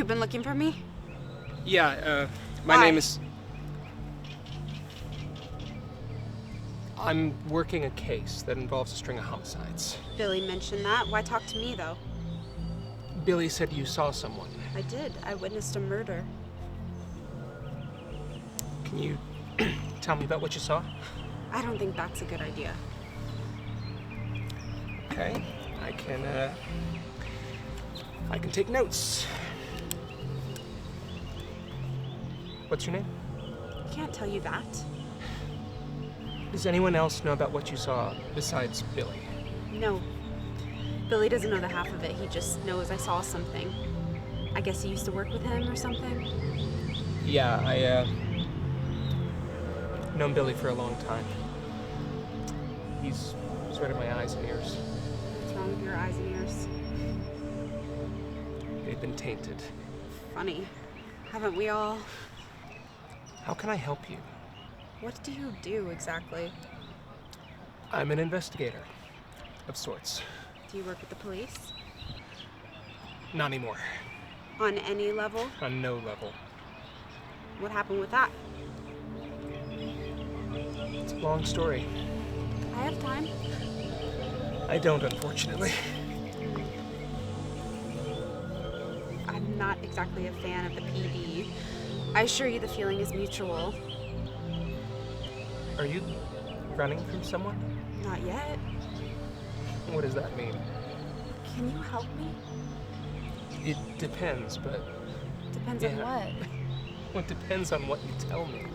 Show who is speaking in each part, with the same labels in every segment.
Speaker 1: You've been looking for me?
Speaker 2: Yeah, my
Speaker 1: Why?
Speaker 2: name is... I'm working a case that involves a string of homicides.
Speaker 1: Billy mentioned that. Why talk to me, though?
Speaker 2: Billy said you saw someone.
Speaker 1: I did. I witnessed a murder.
Speaker 2: Can you tell me about what you saw?
Speaker 1: I don't think that's a good idea.
Speaker 2: Okay, I can take notes. What's your name?
Speaker 1: I can't tell you that.
Speaker 2: Does anyone else know about what you saw besides Billy?
Speaker 1: No. Billy doesn't know the half of it. He just knows I saw something. I guess he used to work with him or something.
Speaker 2: Yeah, I known Billy for a long time. He's sort of my eyes and ears.
Speaker 1: What's wrong with your eyes and ears?
Speaker 2: They've been tainted.
Speaker 1: Funny. Haven't we all?
Speaker 2: How can I help you?
Speaker 1: What do you do exactly?
Speaker 2: I'm an investigator, of sorts.
Speaker 1: Do you work with the police?
Speaker 2: Not anymore.
Speaker 1: On any level?
Speaker 2: On no level.
Speaker 1: What happened with that?
Speaker 2: It's a long story.
Speaker 1: I have time.
Speaker 2: I don't, unfortunately.
Speaker 1: I'm not exactly a fan of the PD. I assure you the feeling is mutual.
Speaker 2: Are you running from someone?
Speaker 1: Not yet.
Speaker 2: What does that mean?
Speaker 1: Can you help me?
Speaker 2: It depends, but...
Speaker 1: Depends on what.
Speaker 2: Well, it depends on what you tell me.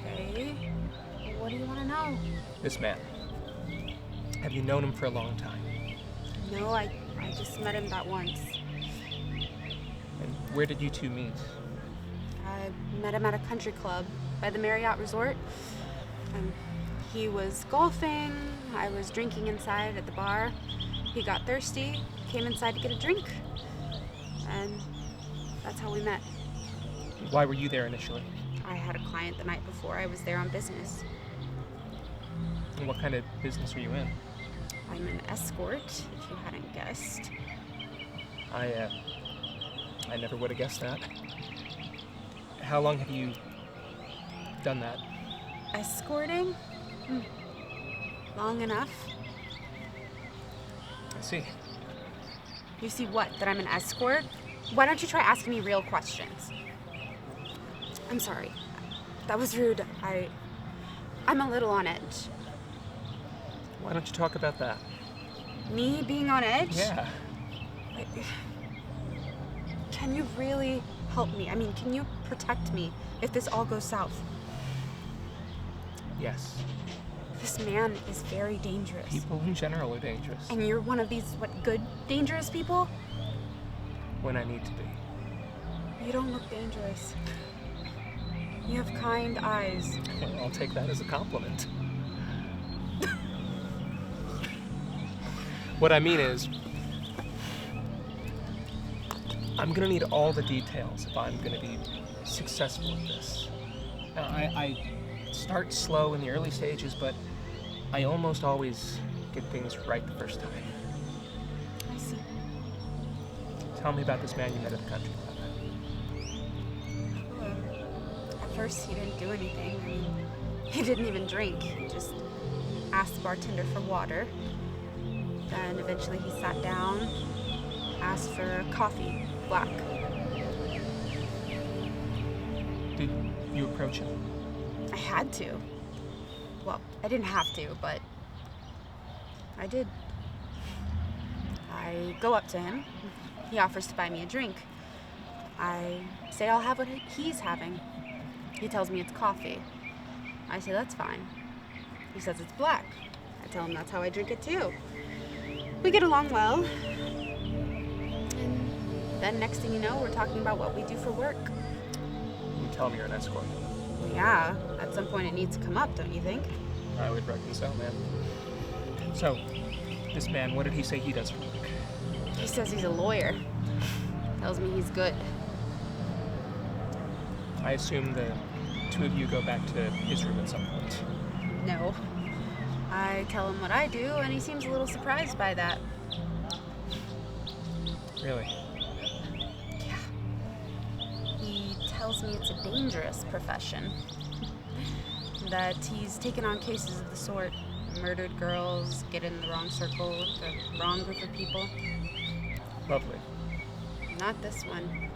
Speaker 1: Okay. What do you want to know?
Speaker 2: This man. Have you known him for a long time?
Speaker 1: No, I just met him that once.
Speaker 2: And where did you two meet?
Speaker 1: I met him at a country club by the Marriott Resort. He was golfing. I was drinking inside at the bar. He got thirsty, came inside to get a drink. And that's how we met.
Speaker 2: Why were you there initially?
Speaker 1: I had a client the night before. I was there on business.
Speaker 2: And what kind of business were you in?
Speaker 1: I'm an escort, if you hadn't guessed.
Speaker 2: I never would have guessed that. How long have you done that?
Speaker 1: Escorting? Long enough.
Speaker 2: I see.
Speaker 1: You see what? That I'm an escort? Why don't you try asking me real questions? I'm sorry. That was rude. I'm a little on edge.
Speaker 2: Why don't you talk about that?
Speaker 1: Me being on edge?
Speaker 2: Yeah.
Speaker 1: Can you really help me? I mean, can you protect me if this all goes south?
Speaker 2: Yes.
Speaker 1: This man is very dangerous.
Speaker 2: People in general are dangerous.
Speaker 1: And you're one of these, good dangerous people?
Speaker 2: When I need to be.
Speaker 1: You don't look dangerous. You have kind eyes.
Speaker 2: I'll take that as a compliment. What I mean is, I'm gonna need all the details if I'm gonna be successful at this. Now, I start slow in the early stages, but I almost always get things right the first time.
Speaker 1: I see.
Speaker 2: Tell me about this man you met at the country club.
Speaker 1: At first, he didn't do anything. I mean, he didn't even drink. He just asked the bartender for water. Then eventually he sat down, asked for coffee, black.
Speaker 2: Did you approach him?
Speaker 1: I had to. Well, I didn't have to, but I did. I go up to him. He offers to buy me a drink. I say I'll have what he's having. He tells me it's coffee. I say that's fine. He says it's black. I tell him that's how I drink it too. We get along well. And then next thing you know, we're talking about what we do for work.
Speaker 2: You tell me you're an escort.
Speaker 1: Yeah, at some point it needs to come up, don't you think?
Speaker 2: I would reckon so, man. So, this man, what did he say he does for work?
Speaker 1: He says he's a lawyer. Tells me he's good.
Speaker 2: I assume the two of you go back to his room at some point.
Speaker 1: No. I tell him what I do, and he seems a little surprised by that.
Speaker 2: Really?
Speaker 1: Yeah. tells me it's a dangerous profession. That he's taken on cases of the sort. Murdered girls, get in the wrong circle with the wrong group of people.
Speaker 2: Lovely.
Speaker 1: Not this one.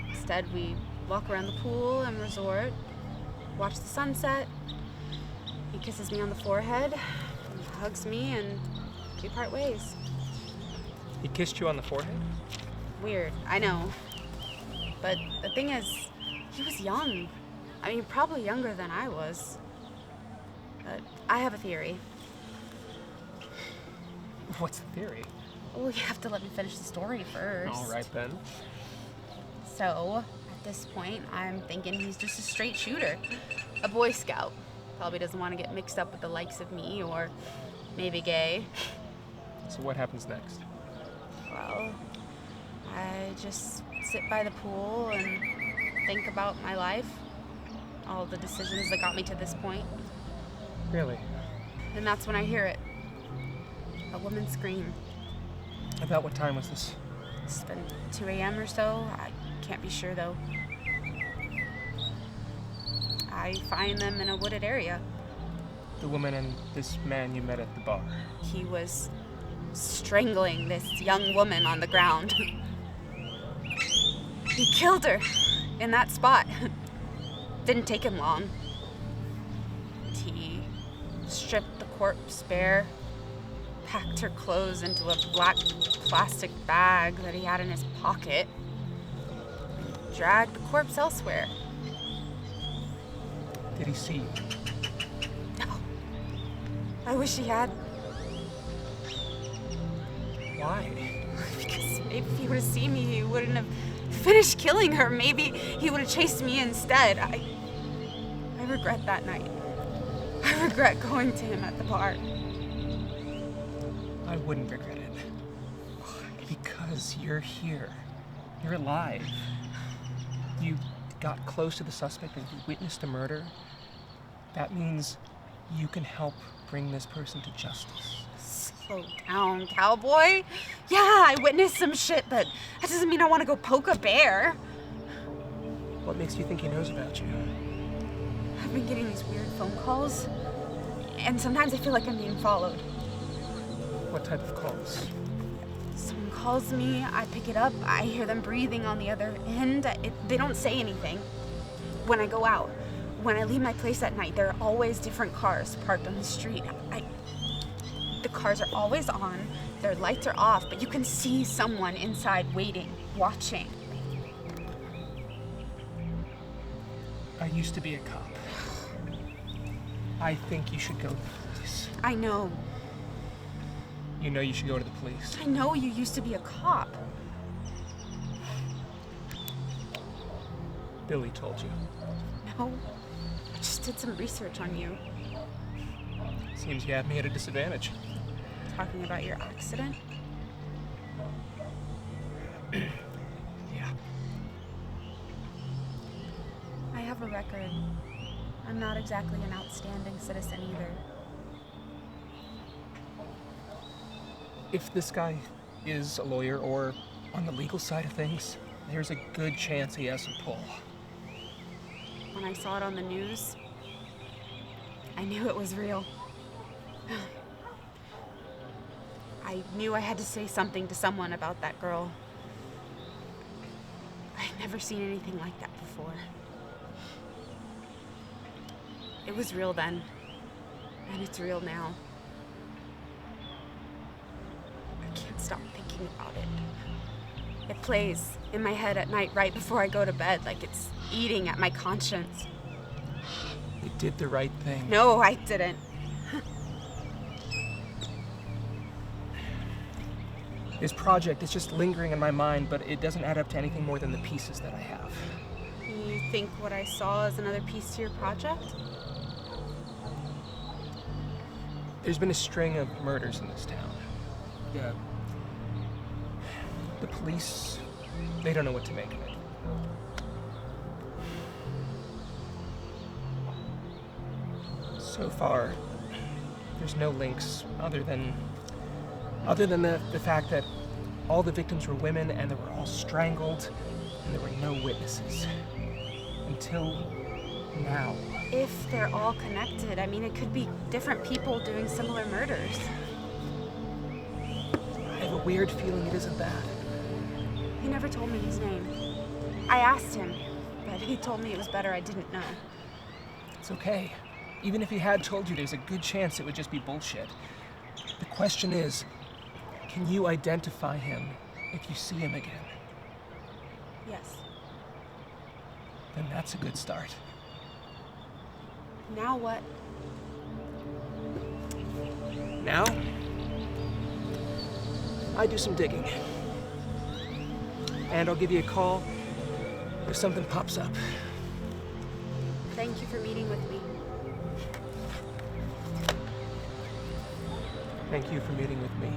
Speaker 1: Instead, we walk around the pool and resort, watch the sunset. He kisses me on the forehead, hugs me, and we part ways.
Speaker 2: He kissed you on the forehead?
Speaker 1: Weird, I know. But the thing is, he was young. I mean, probably younger than I was. But I have a theory.
Speaker 2: What's the theory?
Speaker 1: Well, you have to let me finish the story first.
Speaker 2: All right, then.
Speaker 1: So, at this point, I'm thinking he's just a straight shooter. A Boy Scout. Probably doesn't want to get mixed up with the likes of me, or maybe gay.
Speaker 2: So what happens next?
Speaker 1: Well, I just sit by the pool and think about my life. All the decisions that got me to this point.
Speaker 2: Really?
Speaker 1: And that's when I hear it. A woman scream.
Speaker 2: About what time was this?
Speaker 1: It's been 2 a.m. or so. I can't be sure, though. I find them in a wooded area.
Speaker 2: The woman and this man you met at the bar.
Speaker 1: He was strangling this young woman on the ground. He killed her in that spot. Didn't take him long. He stripped the corpse bare, packed her clothes into a black plastic bag that he had in his pocket, and dragged the corpse elsewhere.
Speaker 2: Did he see you?
Speaker 1: No. I wish he had.
Speaker 2: Why?
Speaker 1: Because maybe if he would have seen me, he wouldn't have finished killing her. Maybe he would have chased me instead. I regret that night. I regret going to him at the bar.
Speaker 2: I wouldn't regret it. Because you're here. You're alive. You got close to the suspect and you witnessed a murder. That means you can help bring this person to justice.
Speaker 1: Slow down, cowboy. Yeah, I witnessed some shit, but that doesn't mean I want to go poke a bear.
Speaker 2: What makes you think he knows about you?
Speaker 1: I've been getting these weird phone calls, and sometimes I feel like I'm being followed.
Speaker 2: What type of calls?
Speaker 1: Someone calls me, I pick it up, I hear them breathing on the other end. They don't say anything. When I go out, when I leave my place at night, there are always different cars parked on the street. The cars are always on, their lights are off, but you can see someone inside waiting, watching.
Speaker 2: I used to be a cop. I think you should go to the police.
Speaker 1: I know.
Speaker 2: You know you should go to the police.
Speaker 1: I know you used to be a cop.
Speaker 2: Billy told you.
Speaker 1: No, I just did some research on you.
Speaker 2: Seems you had me at a disadvantage.
Speaker 1: Talking about your accident?
Speaker 2: Yeah.
Speaker 1: I have a record. I'm not exactly an outstanding citizen either.
Speaker 2: If this guy is a lawyer or on the legal side of things, there's a good chance he has some pull.
Speaker 1: When I saw it on the news, I knew it was real. I knew I had to say something to someone about that girl. I'd never seen anything like that before. It was real then, and it's real now. I can't stop thinking about it. It plays in my head at night right before I go to bed, like it's eating at my conscience.
Speaker 2: You did the right thing.
Speaker 1: No, I didn't.
Speaker 2: This project is just lingering in my mind, but it doesn't add up to anything more than the pieces that I have.
Speaker 1: You think what I saw is another piece to your project?
Speaker 2: There's been a string of murders in this town. The police, they don't know what to make of it. So far, there's no links other than the fact that all the victims were women and they were all strangled and there were no witnesses. until now.
Speaker 1: If they're all connected, I mean, it could be different people doing similar murders.
Speaker 2: I have a weird feeling it isn't that.
Speaker 1: He never told me his name. I asked him, but he told me it was better I didn't know.
Speaker 2: It's okay. Even if he had told you, there's a good chance it would just be bullshit. The question is, can you identify him if you see him again?
Speaker 1: Yes.
Speaker 2: Then that's a good start.
Speaker 1: Now what?
Speaker 2: Now, I do some digging. And I'll give you a call if something pops up.
Speaker 1: Thank you for meeting with me.
Speaker 2: Thank you for meeting with me.